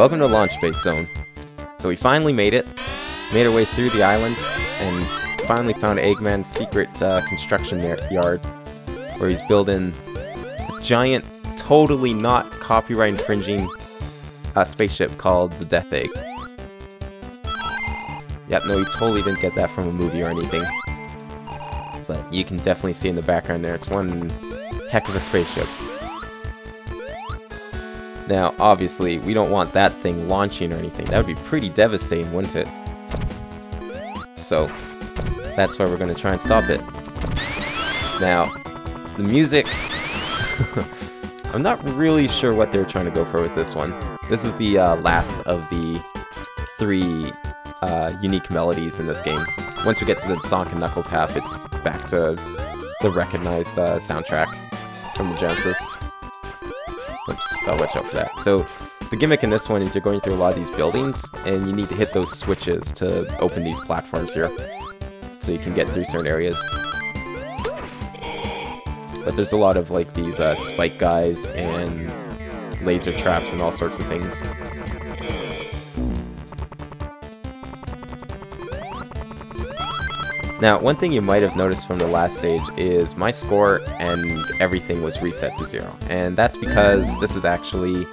welcome to Launch Base Zone. So we finally made it. Made our way through the island, and finally found Eggman's secret construction yard, where he's building a giant, totally not copyright infringing spaceship called the Death Egg. Yep, no, you totally didn't get that from a movie or anything. But you can definitely see in the background there, it's one heck of a spaceship. Now, obviously, we don't want that thing launching or anything. That would be pretty devastating, wouldn't it? So, that's why we're going to try and stop it. Now, the music... I'm not really sure what they're trying to go for with this one. This is the last of the 3 unique melodies in this game. Once we get to the Sonic and Knuckles half, it's back to the recognized soundtrack from the Genesis. Oops, gotta watch out for that. So, the gimmick in this one is you're going through a lot of these buildings, and you need to hit those switches to open these platforms here, so you can get through certain areas. But there's a lot of like these spike guys and laser traps and all sorts of things. Now, one thing you might have noticed from the last stage is my score and everything was reset to 0. And that's because this is actually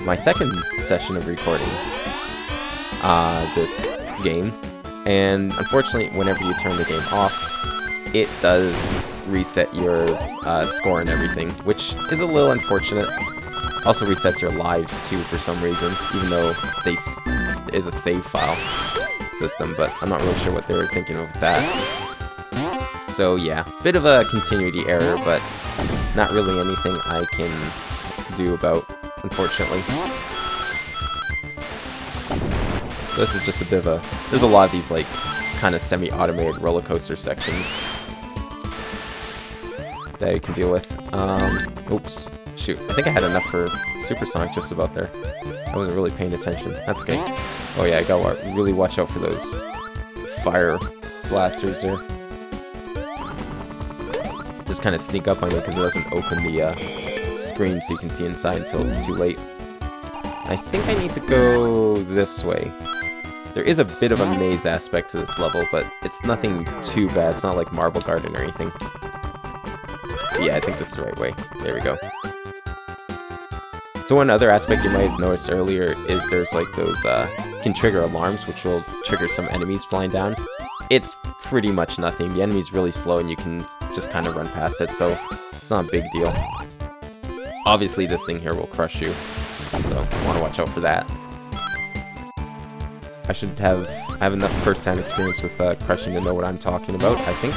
my second session of recording this game. And unfortunately, whenever you turn the game off, it does reset your score and everything, which is a little unfortunate. Also resets your lives too for some reason, even though they is a save file system, but I'm not really sure what they were thinking of that. So yeah, bit of a continuity error, but not really anything I can do about, unfortunately. So this is just a bit of a... There's a lot of these like kind of semi-automated roller coaster sections that you can deal with. Oops. Shoot. I think I had enough for Supersonic just about there. I wasn't really paying attention. That's okay. Oh yeah, I gotta really watch out for those fire blasters there. Just kind of sneak up on you because it doesn't open the screen so you can see inside until it's too late. I think I need to go this way. There is a bit of a maze aspect to this level, but it's nothing too bad. It's not like Marble Garden or anything. But yeah, I think this is the right way. There we go. So one other aspect you might have noticed earlier is there's like those, you can trigger alarms which will trigger some enemies flying down. It's pretty much nothing. The enemy's really slow and you can just kind of run past it, so it's not a big deal. Obviously this thing here will crush you, so you want to watch out for that. I should have enough first-hand experience with crushing to know what I'm talking about, I think.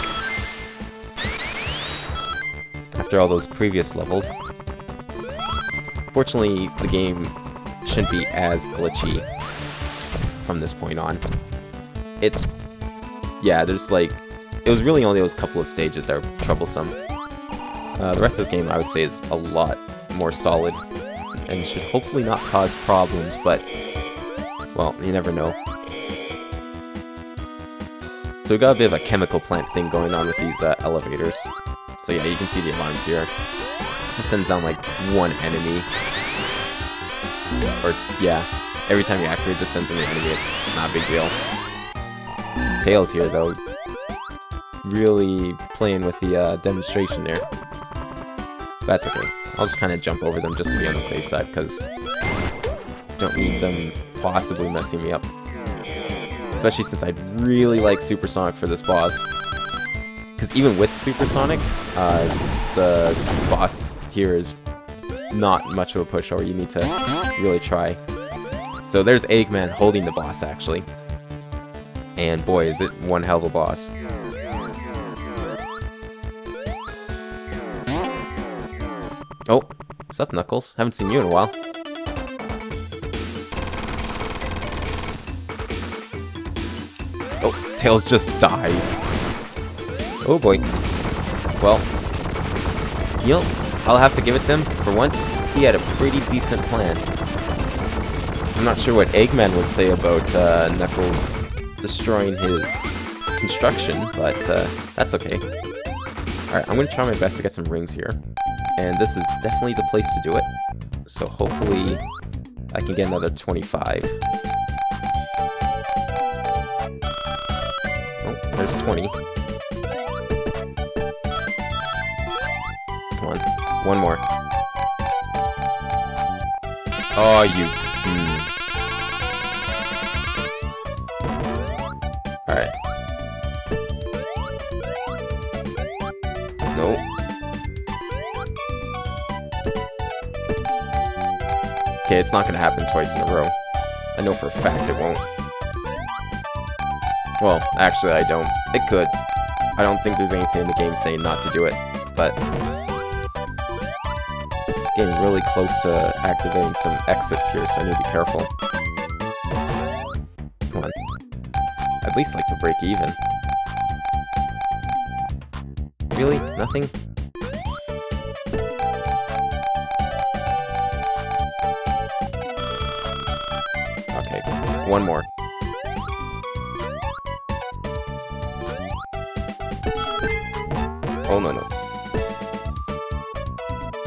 After all those previous levels. Fortunately, the game shouldn't be as glitchy from this point on. It's... yeah, there's like... it was really only those couple of stages that were troublesome. The rest of this game, I would say, is a lot more solid and should hopefully not cause problems, but... well, you never know. So we got a bit of a chemical plant thing going on with these elevators. So yeah, you can see the alarms here. It just sends down like one enemy. Or, yeah, every time you activate it just sends in an enemy. It's not a big deal. Tails here, though, really playing with the demonstration there. That's okay. I'll just kind of jump over them just to be on the safe side, because don't need them possibly messing me up. Especially since I'd really like Supersonic for this boss. Because even with Supersonic, the boss here is not much of a pushover. You need to really try. So there's Eggman holding the boss, actually. And boy, is it one hell of a boss. Oh, what's up, Knuckles? Haven't seen you in a while. Oh, Tails just dies. Oh boy. Well, you know, I'll have to give it to him. For once, he had a pretty decent plan. I'm not sure what Eggman would say about Knuckles destroying his construction, but that's okay. Alright, I'm going to try my best to get some rings here. And this is definitely the place to do it. So hopefully I can get another 25. Oh, there's 20. Come on, one more. Oh, you... Alright. Nope. Okay, it's not gonna happen twice in a row. I know for a fact it won't. Well, actually I don't. It could. I don't think there's anything in the game saying not to do it, but... Getting really close to activating some exits here, so I need to be careful. Come on. I'd at least like to break even. Really? Nothing? Okay, one more. Oh, no, no.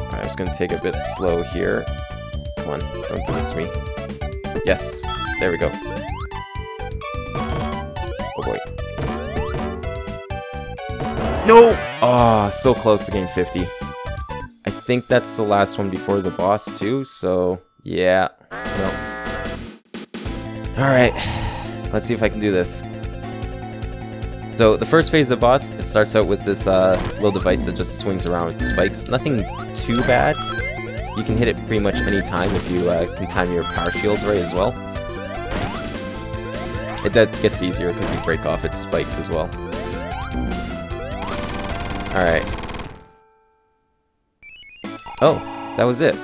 Alright, I'm just gonna take a bit slow here. Come on, don't do this to me. Yes, there we go. Oh boy. No! Oh, so close to getting 50. I think that's the last one before the boss too, so yeah. No. Alright, let's see if I can do this. So the first phase of the boss, it starts out with this little device that just swings around with spikes. Nothing too bad. You can hit it pretty much any time if you can time your power shields right as well. It gets easier because you break off its spikes as well. Alright. Oh, that was it.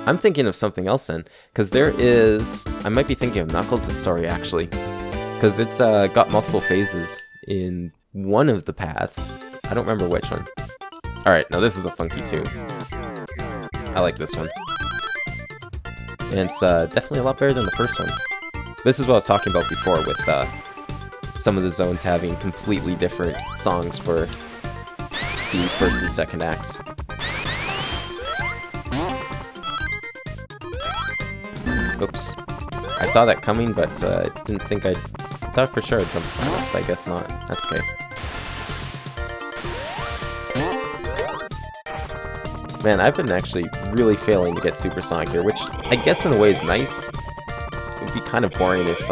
I'm thinking of something else then, because there is... I might be thinking of Knuckles' story actually, because it's got multiple phases in one of the paths. I don't remember which one. Alright, now this is a funky too. I like this one. And it's definitely a lot better than the first one. This is what I was talking about before with some of the zones having completely different songs for the first and second acts. Oops. I saw that coming, but didn't think I thought for sure I'd jump on it, but I guess not. That's okay. Man, I've been actually really failing to get supersonic here, which I guess in a way is nice. It would be kind of boring if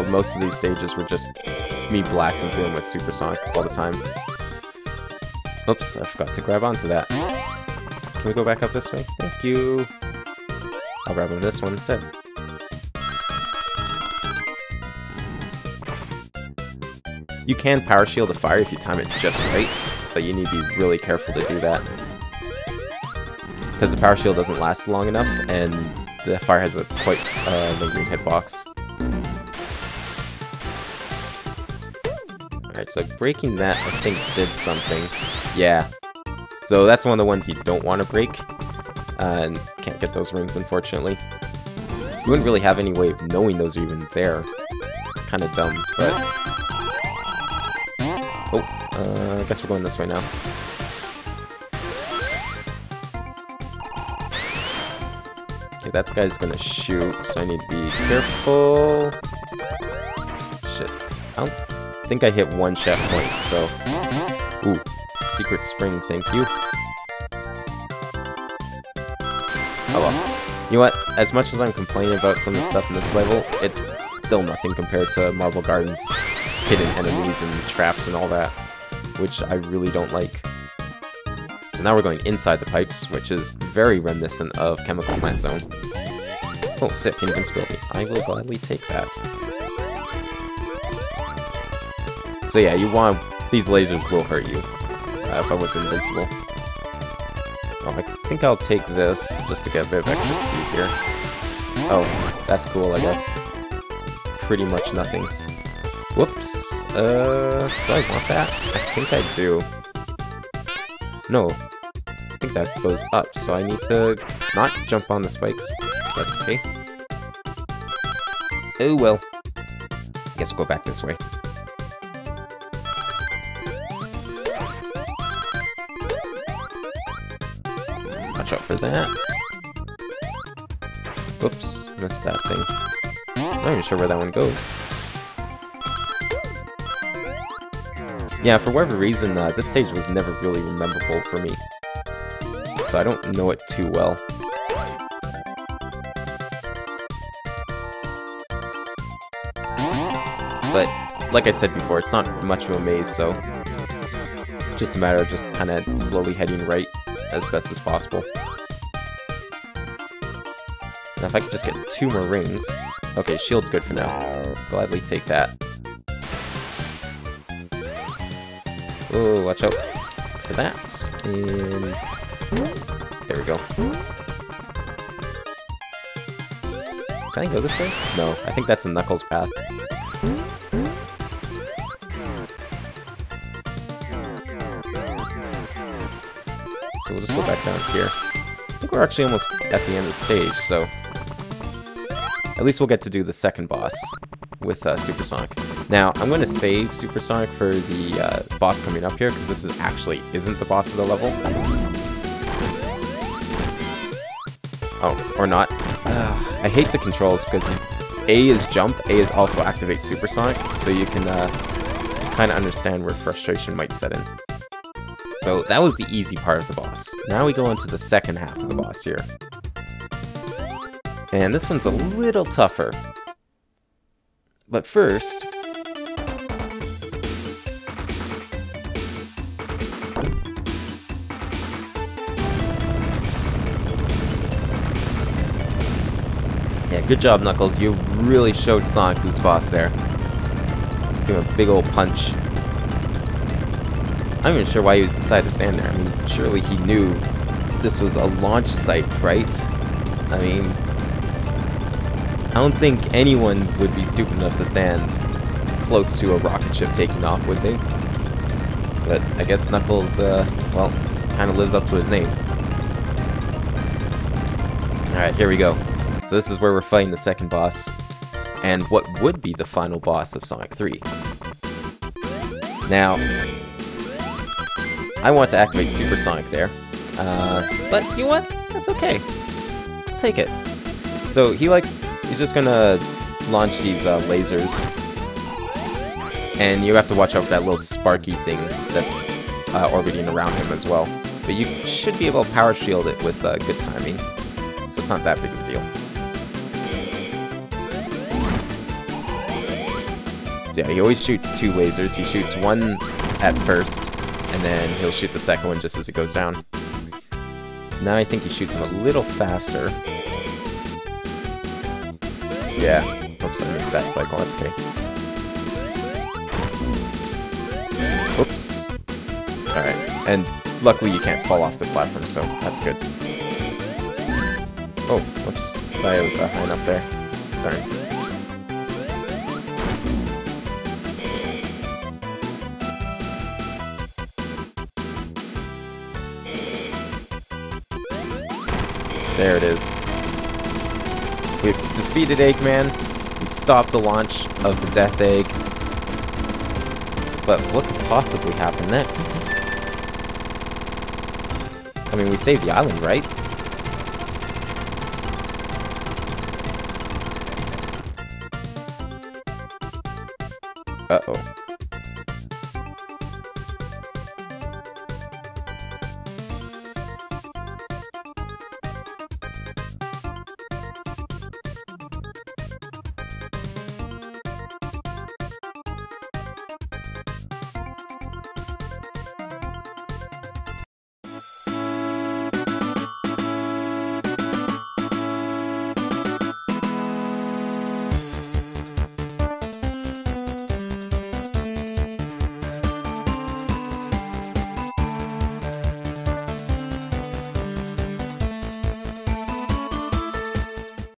most of these stages were just me blasting through them with supersonic all the time. Oops, I forgot to grab onto that. Can we go back up this way? Thank you. I'll grab on this one instead. You can power shield the fire if you time it just right, but you need to be really careful to do that. Because the power shield doesn't last long enough, and the fire has a quite lingering hitbox. Alright, so breaking that, I think, did something. Yeah. So that's one of the ones you don't want to break. And can't get those rings, unfortunately. You wouldn't really have any way of knowing those are even there. It's kind of dumb, but... Oh, I guess we're going this way now. Okay, that guy's gonna shoot, so I need to be careful. Shit. I don't think I hit one chef point, so... Ooh, secret spring, thank you. Oh well. You know what? As much as I'm complaining about some of the stuff in this level, it's still nothing compared to Marble Garden's hidden enemies and traps and all that, which I really don't like. So now we're going inside the pipes, which is very reminiscent of Chemical Plant Zone. Oh, sick, invincibility. I will gladly take that. So yeah, you want... These lasers will hurt you, if I was invincible. Oh, I think I'll take this, just to get a bit of extra speed here. Oh, that's cool, I guess. Pretty much nothing. Whoops. Do I want that? I think I do. No. I think that goes up, so I need to not jump on the spikes. That's okay. Oh well. I guess we'll go back this way. Watch out for that. Oops, missed that thing. I'm not even sure where that one goes. Yeah, for whatever reason, this stage was never really memorable for me. So I don't know it too well. But, like I said before, it's not much of a maze, so it's just a matter of just kind of slowly heading right as best as possible. Now if I could just get 2 more rings... Okay, shield's good for now. Gladly take that. Oh, watch out for that. And... there we go. Can I go this way? No, I think that's a Knuckles path. So we'll just go back down here. I think we're actually almost at the end of the stage, so... at least we'll get to do the second boss with Supersonic. Now, I'm going to save Supersonic for the boss coming up here, because this isn't the boss of the level. Oh, or not. I hate the controls, because A is jump, A is also activate Supersonic, so you can kind of understand where frustration might set in. So that was the easy part of the boss. Now we go into the second half of the boss here. And this one's a little tougher. But first... yeah, good job, Knuckles. You really showed Sonic who's boss there. Give him a big old punch. I'm not even sure why he decided to stand there. I mean, surely he knew this was a launch site, right? I mean... I don't think anyone would be stupid enough to stand close to a rocket ship taking off, would they? But I guess Knuckles, well, kind of lives up to his name. Alright, here we go. So this is where we're fighting the second boss, and what would be the final boss of Sonic 3. Now, I want to activate Supersonic there, but you know what? That's okay. I'll take it. So he's just gonna launch these lasers, and you have to watch out for that little sparky thing that's orbiting around him as well. But you should be able to power shield it with good timing, so it's not that big of a deal. So yeah, he always shoots 2 lasers. He shoots one at first, and then he'll shoot the second one just as it goes down. Now I think he shoots him a little faster. Yeah. Oops, I missed that cycle. That's okay. Oops. Alright. And luckily you can't fall off the platform, so that's good. Oh, whoops. Thought I was high enough there. Darn. There it is. We've defeated Eggman, we stopped the launch of the Death Egg, but what could possibly happen next? I mean, we saved the island, right? Uh-oh.